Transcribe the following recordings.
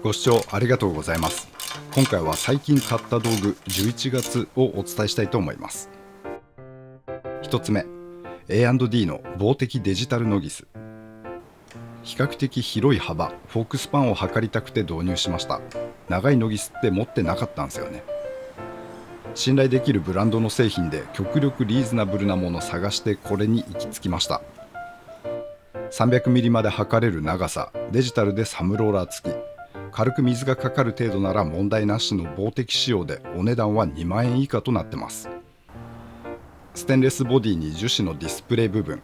ご視聴ありがとうございます。今回は最近買った道具11月をお伝えしたいと思います。1つ目、A&D の防滴デジタルノギス。比較的広い幅、フォークスパンを測りたくて導入しました。長いノギスって持ってなかったんですよね。信頼できるブランドの製品で極力リーズナブルなものを探してこれに行き着きました。300ミリまで測れる長さ、デジタルでサムローラー付き、軽く水がかかる程度なら問題なしの防滴仕様でお値段は2万円以下となってます。ステンレスボディに樹脂のディスプレイ部分、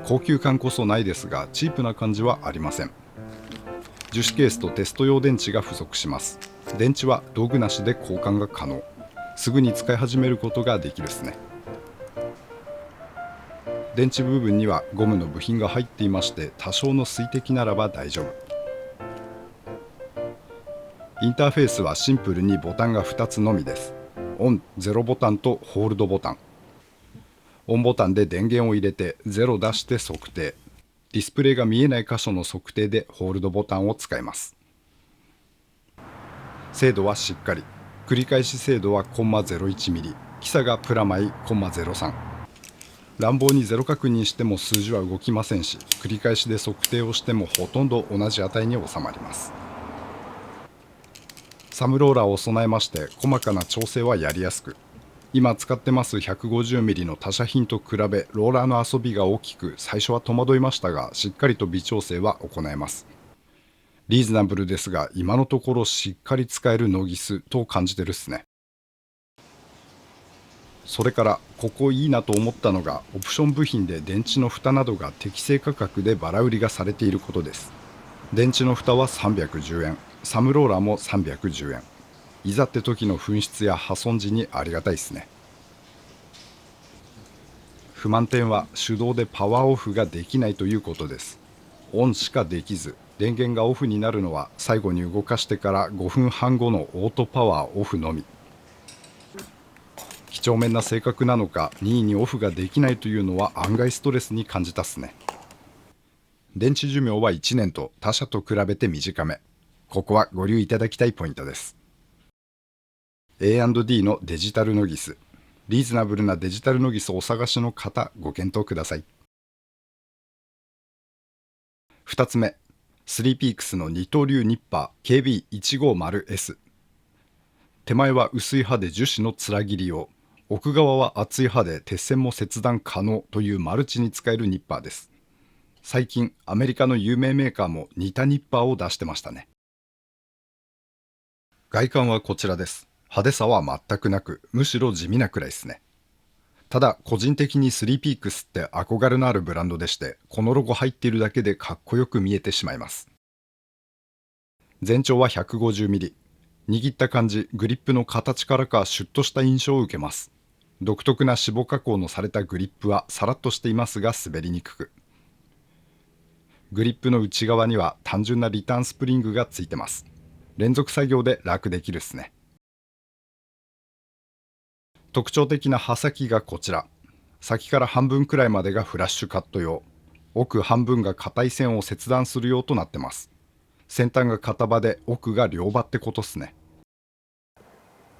高級感こそないですがチープな感じはありません。樹脂ケースとテスト用電池が付属します。電池は道具なしで交換が可能。すぐに使い始めることができるですね。電池部分にはゴムの部品が入っていまして多少の水滴ならば大丈夫。インターフェースはシンプルにボタンが2つのみです。オン0ボタンとホールドボタン。オンボタンで電源を入れて0出して測定。ディスプレイが見えない箇所の測定でホールドボタンを使います。精度はしっかり。繰り返し精度はコンマ01ミリ、キサがプラマイコンマ03。乱暴にゼロ確認しても数字は動きませんし、繰り返しで測定をしてもほとんど同じ値に収まります。サムローラーを備えまして細かな調整はやりやすく、今使ってます 150mm の他社品と比べローラーの遊びが大きく、最初は戸惑いましたがしっかりと微調整は行えます。リーズナブルですが今のところしっかり使えるノギスと感じてるっすね。それからここいいなと思ったのがオプション部品で電池の蓋などが適正価格でバラ売りがされていることです。電池の蓋は310円、サムローラーも310円。いざって時の紛失や破損時にありがたいですね。不満点は手動でパワーオフができないということです。オンしかできず、電源がオフになるのは最後に動かしてから5分半後のオートパワーオフのみ。几帳面な性格なのか任意にオフができないというのは案外ストレスに感じたっすね。電池寿命は1年と他社と比べて短め。ここはご留意いただきたいポイントです。A&D のデジタルノギス。リーズナブルなデジタルノギスをお探しの方、ご検討ください。2つ目、スリーピークスの二刀流ニッパー KB150S。手前は薄い刃で樹脂のつら切り用、奥側は厚い刃で鉄線も切断可能というマルチに使えるニッパーです。最近アメリカの有名メーカーも似たニッパーを出してましたね。外観はこちらです。派手さは全くなく、むしろ地味なくらいですね。ただ個人的にスリーピークスって憧れのあるブランドでして、このロゴ入っているだけでかっこよく見えてしまいます。全長は 150mm。握った感じ、グリップの形からかシュッとした印象を受けます。独特な脂肪加工のされたグリップはさらっとしていますが滑りにくく、グリップの内側には単純なリターンスプリングがついてます。連続作業で楽できるっすね。特徴的な刃先がこちら。先から半分くらいまでがフラッシュカット用、奥半分が硬い線を切断する用となってます。先端が片刃で奥が両刃ってことっすね。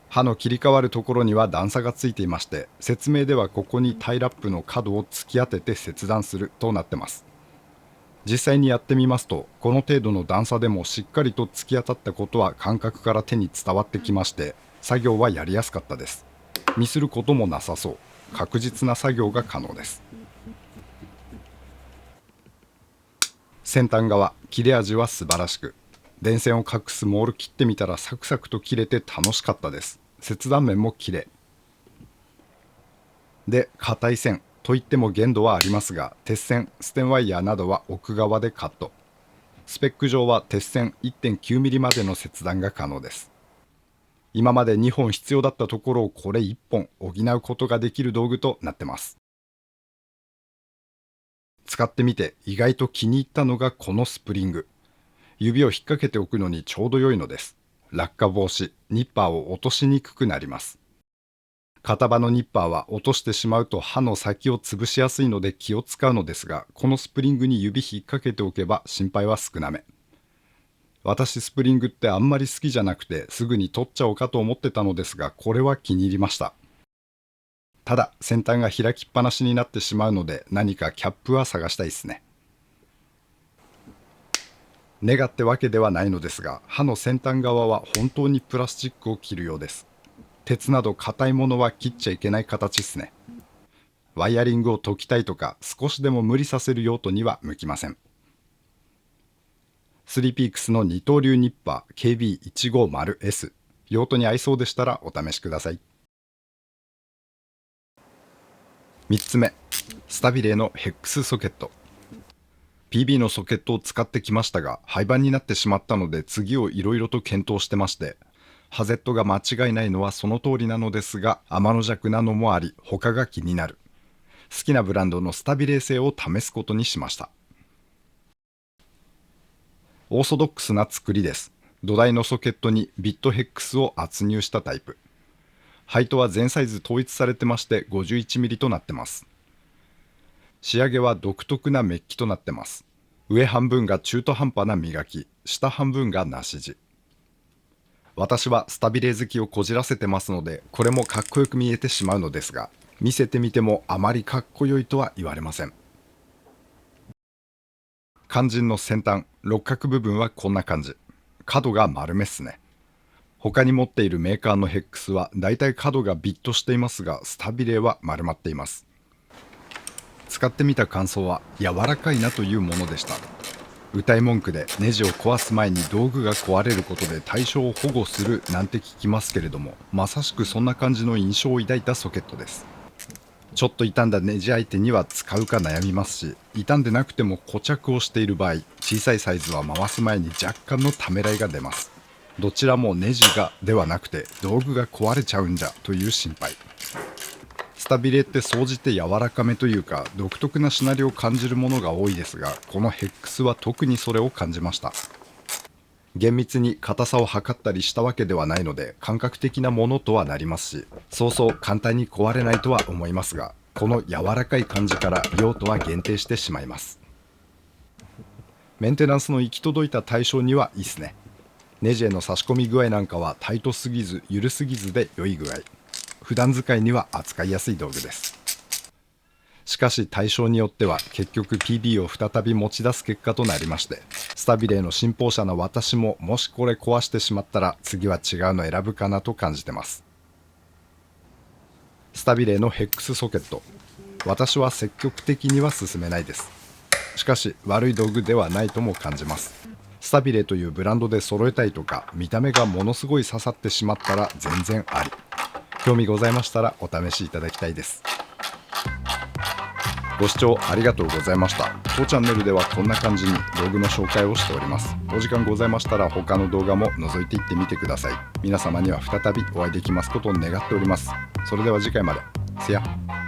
刃の切り替わるところには段差がついていまして、説明ではここにタイラップの角を突き当てて切断するとなってます。実際にやってみますと、この程度の段差でもしっかりと突き当たったことは感覚から手に伝わってきまして、作業はやりやすかったです。ミスることもなさそう。確実な作業が可能です。先端側、切れ味は素晴らしく、電線を隠すモール切ってみたらサクサクと切れて楽しかったです。切断面も綺麗で、硬い線といっても限度はありますが、鉄線、ステンワイヤーなどは奥側でカット。スペック上は鉄線 1.9mm までの切断が可能です。今まで2本必要だったところをこれ1本補うことができる道具となってます。使ってみて意外と気に入ったのがこのスプリング。指を引っ掛けておくのにちょうど良いのです。落下防止、ニッパーを落としにくくなります。片刃のニッパーは落としてしまうと刃の先を潰しやすいので気を使うのですが、このスプリングに指引っ掛けておけば心配は少なめ。私スプリングってあんまり好きじゃなくてすぐに取っちゃおうかと思ってたのですが、これは気に入りました。ただ先端が開きっぱなしになってしまうので、何かキャップは探したいですね。願ってわけではないのですが、刃の先端側は本当にプラスチックを切るようです。鉄など硬いものは切っちゃいけない形ですね。ワイヤリングを解きたいとか少しでも無理させる用途には向きません。スリーピークスの二刀流ニッパー KB150S、 用途に合いそうでしたらお試しください。3つ目、スタビレーのヘックスソケット。 PB のソケットを使ってきましたが廃盤になってしまったので、次をいろいろと検討してまして、ハゼットが間違いないのはその通りなのですが、天の弱なのもあり他が気になる。好きなブランドのスタビレー性を試すことにしました。オーソドックスな作りです。土台のソケットにビットヘックスを圧入したタイプ。ハイトは全サイズ統一されてまして 51mm となってます。仕上げは独特なメッキとなってます。上半分が中途半端な磨き、下半分がなし地。私はスタビレー好きをこじらせてますので、これもかっこよく見えてしまうのですが、見せてみてもあまりかっこよいとは言われません。肝心の先端、六角部分はこんな感じ。角が丸めっすね。他に持っているメーカーのヘックスはだいたい角がビッとしていますが、スタビレーは丸まっています。使ってみた感想は柔らかいなというものでした。歌い文句でネジを壊す前に道具が壊れることで対象を保護するなんて聞きますけれども、まさしくそんな感じの印象を抱いたソケットです。ちょっと傷んだネジ相手には使うか悩みますし、傷んでなくても固着をしている場合、小さいサイズは回す前に若干のためらいが出ます。どちらもネジがではなくて道具が壊れちゃうんじゃという心配。スタビレって総じて柔らかめというか独特なしなりを感じるものが多いですが、このヘックスは特にそれを感じました。厳密に硬さを測ったりしたわけではないので感覚的なものとはなりますし、そうそう簡単に壊れないとは思いますが、この柔らかい感じから用途は限定してしまいます。メンテナンスの行き届いた対象にはいいっすね。ネジへの差し込み具合なんかはタイトすぎず緩すぎずで良い具合。普段使いには扱いやすい道具です。しかし対象によっては結局 PB を再び持ち出す結果となりまして、スタビレーの信奉者の私ももしこれ壊してしまったら次は違うの選ぶかなと感じてます。スタビレーのヘックスソケット、私は積極的には勧めないです。しかし悪い道具ではないとも感じます。スタビレーというブランドで揃えたいとか、見た目がものすごい刺さってしまったら全然あり。興味ございましたらお試しいただきたいです。ご視聴ありがとうございました。当チャンネルではこんな感じに道具の紹介をしております。お時間ございましたら他の動画も覗いていってみてください。皆様には再びお会いできますことを願っております。それでは次回まで。せや。